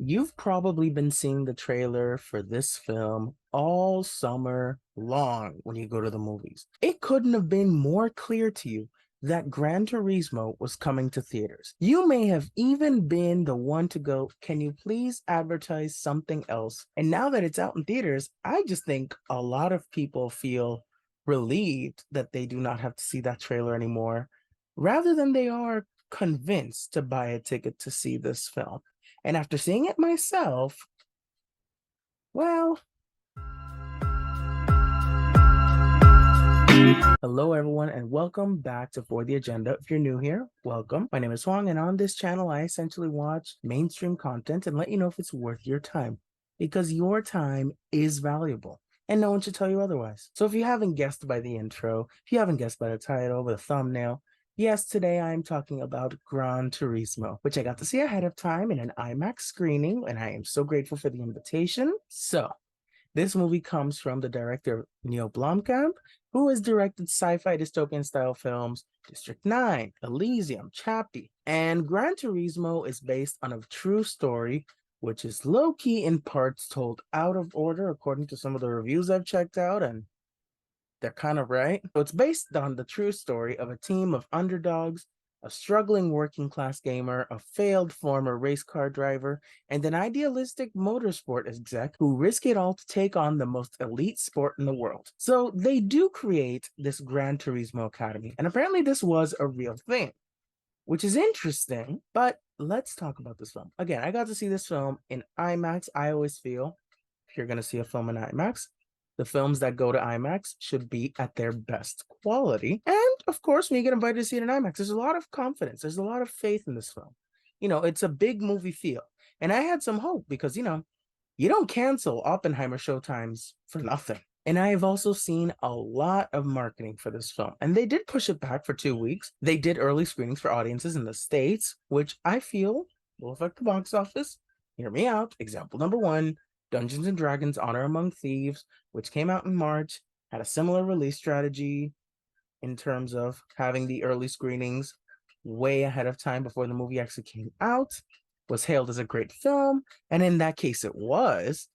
You've probably been seeing the trailer for this film all summer long when you go to the movies. It couldn't have been more clear to you that Gran Turismo was coming to theaters. You may have even been the one to go, can you please advertise something else? And now that it's out in theaters, I just think a lot of people feel relieved that they do not have to see that trailer anymore, rather than they are convinced to buy a ticket to see this film. And after seeing it myself, well, hello everyone, and welcome back to For the Agenda. If you're new here, welcome. My name is Huang, and on this channel, I essentially watch mainstream content and let you know if it's worth your time, because your time is valuable, and no one should tell you otherwise. So if you haven't guessed by the intro, if you haven't guessed by the title, the thumbnail, yes, today I'm talking about Gran Turismo, which I got to see ahead of time in an IMAX screening, and I am so grateful for the invitation. So, this movie comes from the director Neil Blomkamp, who has directed sci-fi dystopian style films District 9, Elysium, Chappie, and Gran Turismo is based on a true story, which is low-key in parts told out of order according to some of the reviews I've checked out, and they're kind of right. So it's based on the true story of a team of underdogs, a struggling working class gamer, a failed former race car driver, and an idealistic motorsport exec who risk it all to take on the most elite sport in the world. So they do create this Gran Turismo Academy, and apparently this was a real thing, which is interesting. But let's talk about this film. Again, I got to see this film in IMAX. I always feel if you're going to see a film in IMAX, the films that go to IMAX should be at their best quality. And of course, when you get invited to see it in IMAX, there's a lot of confidence. There's a lot of faith in this film. It's a big movie feel. And I had some hope because, you don't cancel Oppenheimer showtimes for nothing. And I have also seen a lot of marketing for this film. And they did push it back for 2 weeks. They did early screenings for audiences in the States, which I feel will affect the box office. Hear me out. Example number one, Dungeons and Dragons Honor Among Thieves, which came out in March, had a similar release strategy in terms of having the early screenings way ahead of time before the movie actually came out, was hailed as a great film, and in that case it was,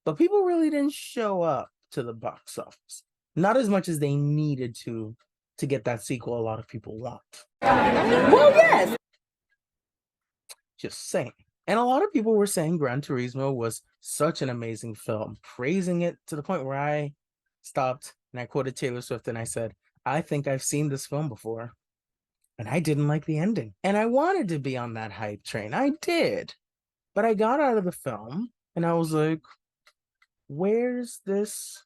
but people really didn't show up to the box office. Not as much as they needed to get that sequel a lot of people want. Well, yes. Just saying. And a lot of people were saying Gran Turismo was such an amazing film, praising it to the point where I stopped and I quoted Taylor Swift and I said, I think I've seen this film before. And I didn't like the ending. And I wanted to be on that hype train. I did. But I got out of the film and I was like, where's this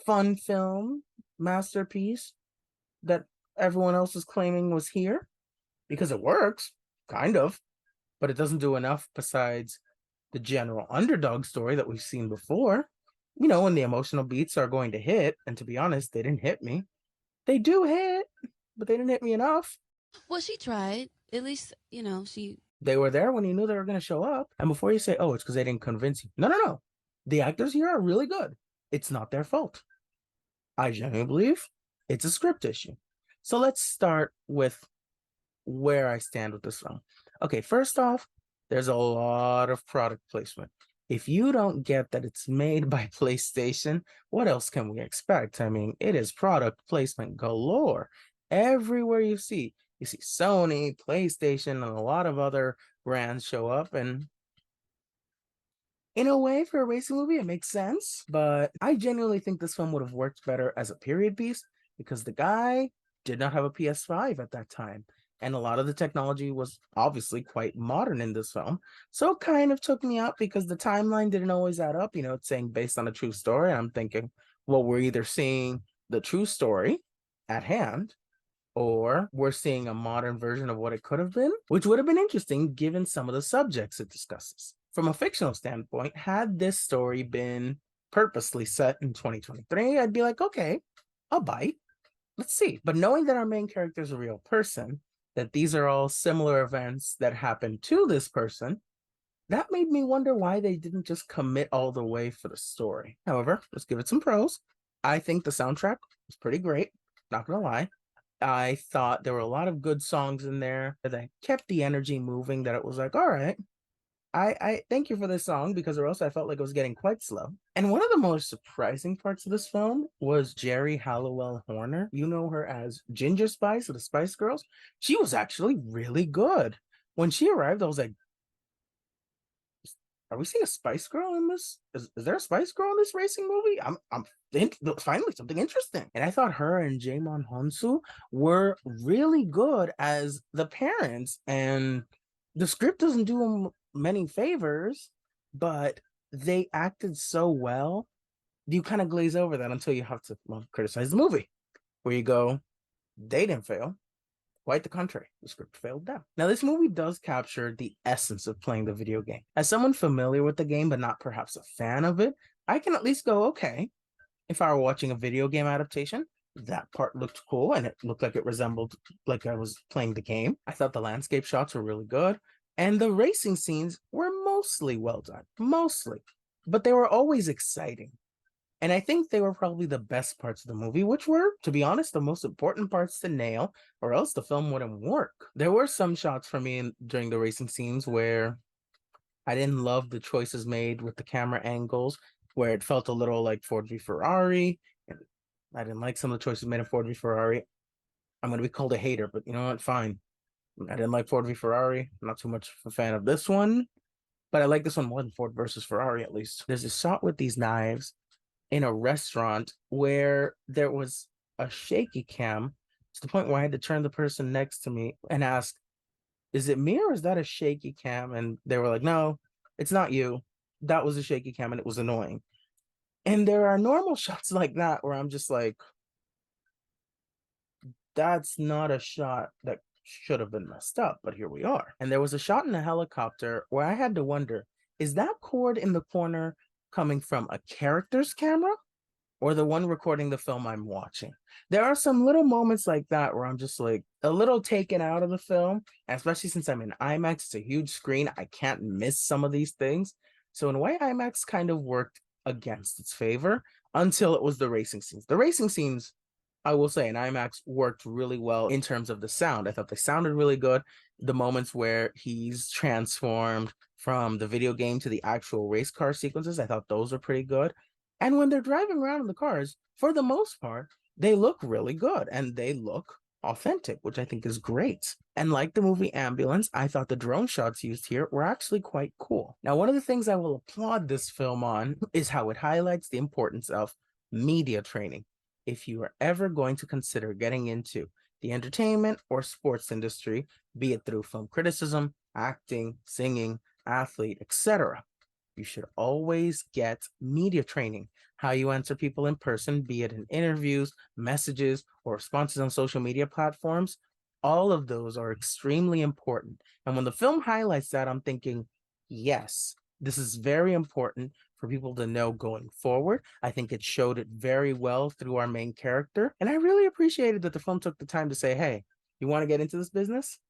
fun film masterpiece that everyone else is claiming was here? Because it works, kind of, but it doesn't do enough besides the general underdog story that we've seen before. When the emotional beats are going to hit, and to be honest, they didn't hit me. They do hit, but they didn't hit me enough. Well, she tried. At least, she. They were there when you knew they were going to show up. And before you say, oh, it's because they didn't convince you. No, no, no. The actors here are really good. It's not their fault. I genuinely believe it's a script issue. So let's start with where I stand with this film. Okay, first off, there's a lot of product placement. If you don't get that it's made by PlayStation, what else can we expect? I mean, it is product placement galore. Everywhere you see Sony, PlayStation, and a lot of other brands show up. And in a way, for a racing movie, it makes sense. But I genuinely think this film would have worked better as a period piece because the guy did not have a PS5 at that time. And a lot of the technology was obviously quite modern in this film. So it kind of took me out because the timeline didn't always add up. It's saying based on a true story. And I'm thinking, well, we're either seeing the true story at hand, or we're seeing a modern version of what it could have been, which would have been interesting given some of the subjects it discusses. From a fictional standpoint, had this story been purposely set in 2023, I'd be like, okay, I'll bite. Let's see. But knowing that our main character is a real person, that these are all similar events that happened to this person, that made me wonder why they didn't just commit all the way for the story. However, let's give it some pros. I think the soundtrack was pretty great, not gonna lie. I thought there were a lot of good songs in there that kept the energy moving, that it was like, all right, I thank you for this song because or else I felt like it was getting quite slow. And one of the most surprising parts of this film was Jerry Halliwell Horner. You know her as Ginger Spice of the Spice Girls. She was actually really good. When she arrived, I was like, are we seeing a Spice Girl in this? Is there a Spice Girl in this racing movie? I'm finally something interesting. And I thought her and Jaemon Honsu were really good as the parents. And the script doesn't do them many favors, but they acted so well. You kind of glaze over that until you have to criticize the movie, where you go, they didn't fail. Quite the contrary, the script failed them. Now, this movie does capture the essence of playing the video game. As someone familiar with the game, but not perhaps a fan of it, I can at least go, okay, if I were watching a video game adaptation, that part looked cool and it looked like it resembled like I was playing the game. I thought the landscape shots were really good. And the racing scenes were mostly well done, mostly, but they were always exciting. And I think they were probably the best parts of the movie, which were, to be honest, the most important parts to nail, or else the film wouldn't work. There were some shots for me during the racing scenes where I didn't love the choices made with the camera angles, where it felt a little like Ford v Ferrari. And I didn't like some of the choices made in Ford v Ferrari. I'm going to be called a hater, but you know what? Fine. I didn't like Ford v Ferrari. I'm not too much of a fan of this one, but I like this one more than Ford versus Ferrari, at least. There's a shot with these knives in a restaurant where there was a shaky cam to the point where I had to turn the person next to me and ask, is it me or is that a shaky cam? And they were like, no, it's not you. That was a shaky cam and it was annoying. And there are normal shots like that where I'm just like, that's not a shot that should have been messed up, but here we are. And there was a shot in a helicopter where I had to wonder, is that cord in the corner coming from a character's camera or the one recording the film I'm watching? There are some little moments like that where I'm just like a little taken out of the film, especially since I'm in IMAX. It's a huge screen. I can't miss some of these things. So in a way, IMAX kind of worked against its favor until it was the racing scenes. The racing scenes, I will say, in IMAX worked really well in terms of the sound. I thought they sounded really good. The moments where he's transformed from the video game to the actual race car sequences, I thought those were pretty good. And when they're driving around in the cars, for the most part, they look really good and they look authentic, which I think is great. And like the movie Ambulance, I thought the drone shots used here were actually quite cool. Now, one of the things I will applaud this film on is how it highlights the importance of media training. If you are ever going to consider getting into the entertainment or sports industry, be it through film criticism, acting, singing, athlete, etc., you should always get media training. How you answer people in person, be it in interviews, messages, or responses on social media platforms, all of those are extremely important. And when the film highlights that, I'm thinking, yes, this is very important for people to know going forward. I think it showed it very well through our main character. And I really appreciated that the film took the time to say, hey, you want to get into this business?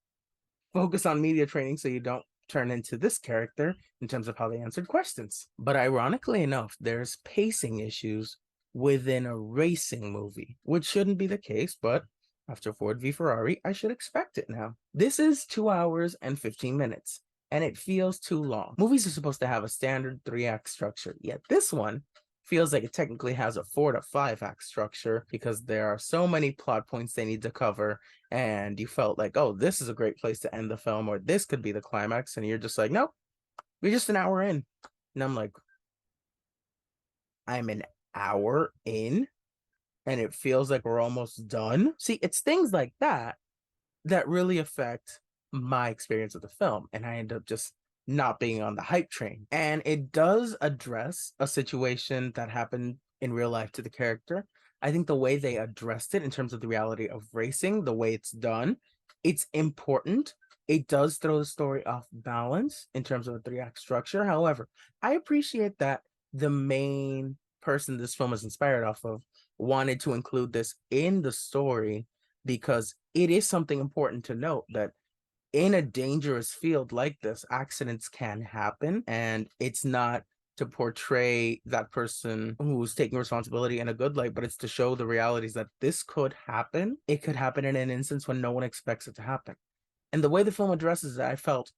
Focus on media training so you don't turn into this character in terms of how they answered questions. But ironically enough, there's pacing issues within a racing movie, which shouldn't be the case, but after Ford v Ferrari, I should expect it now. This is 2 hours and 15 minutes, and it feels too long. Movies are supposed to have a standard 3-act structure, yet this one feels like it technically has a 4 to 5-act structure because there are so many plot points they need to cover, and you felt like, oh, this is a great place to end the film, or this could be the climax, and you're just like, nope, we're just an hour in. And I'm like, I'm an hour in and it feels like we're almost done. See, it's things like that that really affect my experience of the film, and I end up just not being on the hype train. And it does address a situation that happened in real life to the character. I think the way they addressed it in terms of the reality of racing, the way it's done, it's important. It does throw the story off balance in terms of a 3-act structure. However, I appreciate that the main person this film is inspired off of wanted to include this in the story because it is something important to note that in a dangerous field like this, accidents can happen, and it's not to portray that person who's taking responsibility in a good light, but it's to show the realities that this could happen. It could happen in an instance when no one expects it to happen. And the way the film addresses it, I felt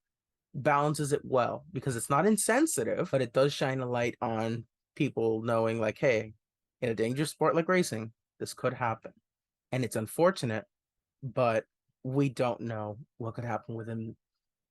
balances it well because it's not insensitive, but it does shine a light on people knowing, like, hey, in a dangerous sport like racing, this could happen. And it's unfortunate, but we don't know what could happen within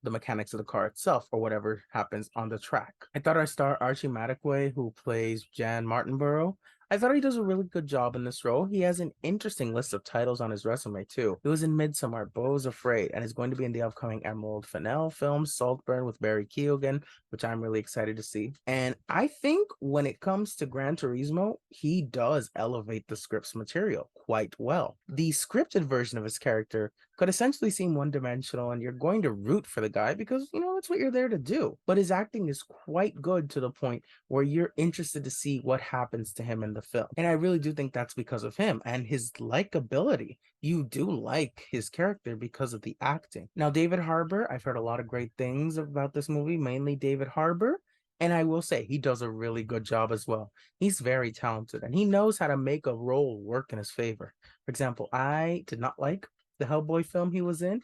the mechanics of the car itself or whatever happens on the track. I thought our star Archie Madekwe, who plays Jan Martinborough, I thought he does a really good job in this role. He has an interesting list of titles on his resume too. He was in Midsommar, Beau's Afraid, and is going to be in the upcoming Emerald Fennell film Saltburn with Barry Keoghan, which I'm really excited to see. And I think when it comes to Gran Turismo, he does elevate the script's material quite well. The scripted version of his character could essentially seem one-dimensional, and you're going to root for the guy because, that's what you're there to do. But his acting is quite good to the point where you're interested to see what happens to him in the film. And I really do think that's because of him and his likability. You do like his character because of the acting. Now, David Harbour, I've heard a lot of great things about this movie, mainly David Harbour. And I will say he does a really good job as well. He's very talented and he knows how to make a role work in his favor. For example, I did not like the Hellboy film he was in,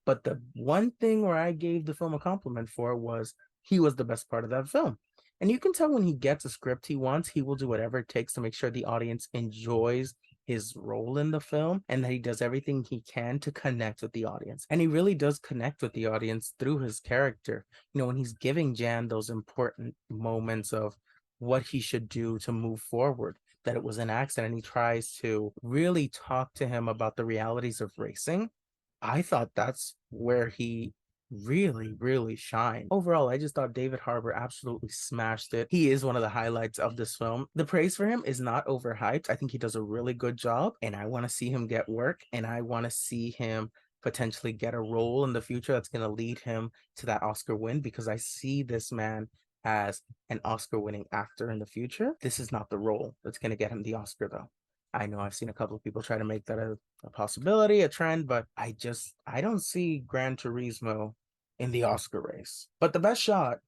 but the one thing where I gave the film a compliment for was he was the best part of that film. And you can tell when he gets a script he wants, he will do whatever it takes to make sure the audience enjoys his role in the film and that he does everything he can to connect with the audience. And he really does connect with the audience through his character. When he's giving Jan those important moments of what he should do to move forward, that it was an accident, he tries to really talk to him about the realities of racing. I thought that's where he really, really shined. Overall, I just thought David Harbour absolutely smashed it. He is one of the highlights of this film. The praise for him is not overhyped. I think he does a really good job, and I want to see him get work, and I want to see him potentially get a role in the future that's going to lead him to that Oscar win, because I see this man as an Oscar-winning actor in the future. This is not the role that's going to get him the Oscar, though. I know I've seen a couple of people try to make that a possibility, a trend, but I don't see Gran Turismo in the Oscar race. But the best shot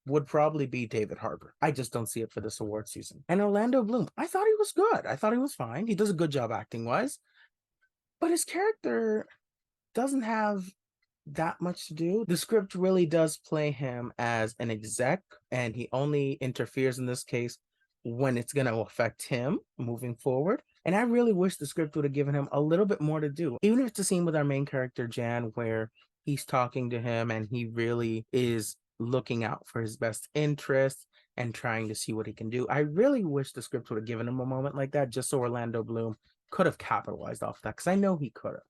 would probably be David Harbour. I just don't see it for this award season. And Orlando Bloom, I thought he was good. I thought he was fine. He does a good job acting wise, but his character doesn't have that much to do. The script really does play him as an exec, and he only interferes in this case when it's going to affect him moving forward. And I really wish the script would have given him a little bit more to do. Even if it's a scene with our main character, Jan, where he's talking to him and he really is looking out for his best interests and trying to see what he can do. I really wish the script would have given him a moment like that, just so Orlando Bloom could have capitalized off that, because I know he could have.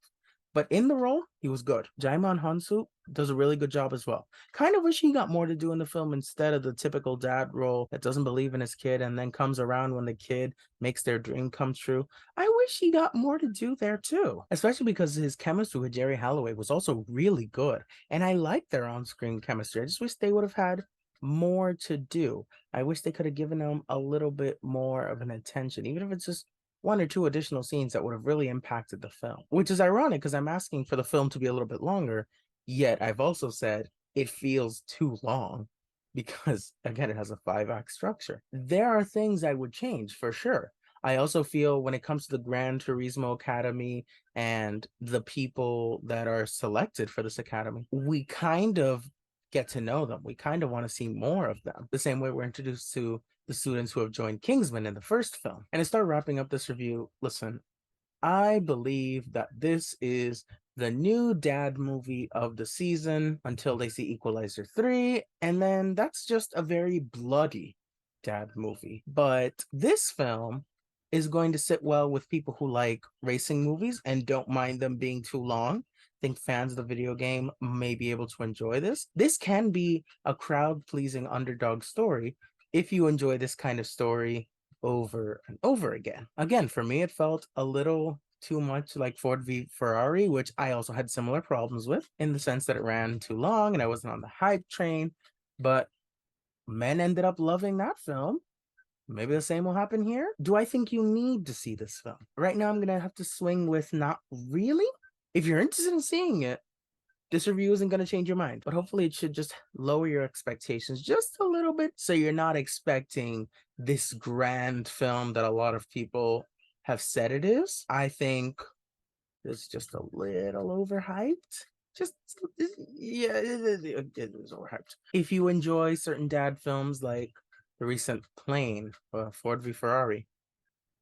But in the role, he was good. Jaimon Hansu does a really good job as well. Kind of wish he got more to do in the film instead of the typical dad role that doesn't believe in his kid and then comes around when the kid makes their dream come true. I wish he got more to do there too, especially because his chemistry with Jerry Holloway was also really good. And I like their on-screen chemistry. I just wish they would have had more to do. I wish they could have given him a little bit more of an attention, even if it's just one or two additional scenes that would have really impacted the film, which is ironic because I'm asking for the film to be a little bit longer, yet I've also said it feels too long because, again, it has a 5-act structure. There are things I would change for sure. I also feel when it comes to the Gran Turismo Academy and the people that are selected for this academy, we kind of get to know them. We kind of want to see more of them. The same way we're introduced to the students who have joined Kingsman in the first film. And to start wrapping up this review, listen, I believe that this is the new dad movie of the season until they see Equalizer 3, and then that's just a very bloody dad movie. But this film is going to sit well with people who like racing movies and don't mind them being too long. I think fans of the video game may be able to enjoy this. This can be a crowd-pleasing underdog story if you enjoy this kind of story over and over again. Again, for me, it felt a little too much like Ford v Ferrari, which I also had similar problems with in the sense that it ran too long and I wasn't on the hype train. But men ended up loving that film. Maybe the same will happen here. Do I think you need to see this film? Right now, I'm going to have to swing with not really. If you're interested in seeing it, this review isn't going to change your mind, but hopefully it should just lower your expectations just a little bit so you're not expecting this grand film that a lot of people have said it is. I think it's just a little overhyped. Just yeah, it was overhyped. If you enjoy certain dad films like the recent Plane, Ford v Ferrari,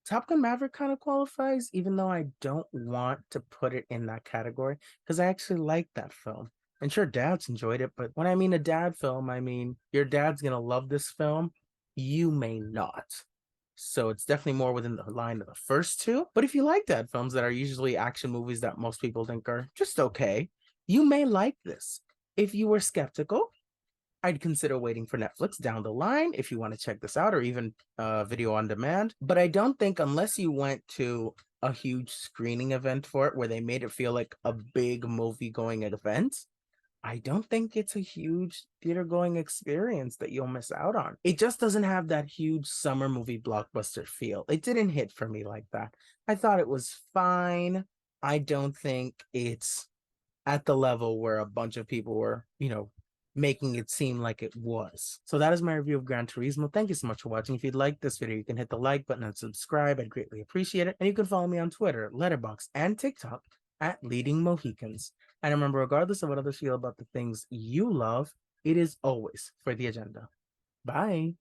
Top Gun Maverick kind of qualifies, even though I don't want to put it in that category because I actually like that film. And sure, dads enjoyed it, but when I mean a dad film, I mean your dad's gonna love this film. You may not. So it's definitely more within the line of the first two. But if you like dad films that are usually action movies that most people think are just okay, you may like this. If you were skeptical, I'd consider waiting for Netflix down the line if you want to check this out, or even video on demand. But I don't think, unless you went to a huge screening event for it where they made it feel like a big movie going event, I don't think it's a huge theater going experience that you'll miss out on. It just doesn't have that huge summer movie blockbuster feel. It didn't hit for me like that. I thought it was fine. I don't think it's at the level where a bunch of people were, making it seem like it was. So that is my review of Gran Turismo. Thank you so much for watching. If you'd like this video, you can hit the like button and subscribe. I'd greatly appreciate it. And you can follow me on Twitter, Letterboxd, and TikTok at Leading Mohicans. And remember, regardless of what others feel about the things you love, it is always for the agenda. Bye.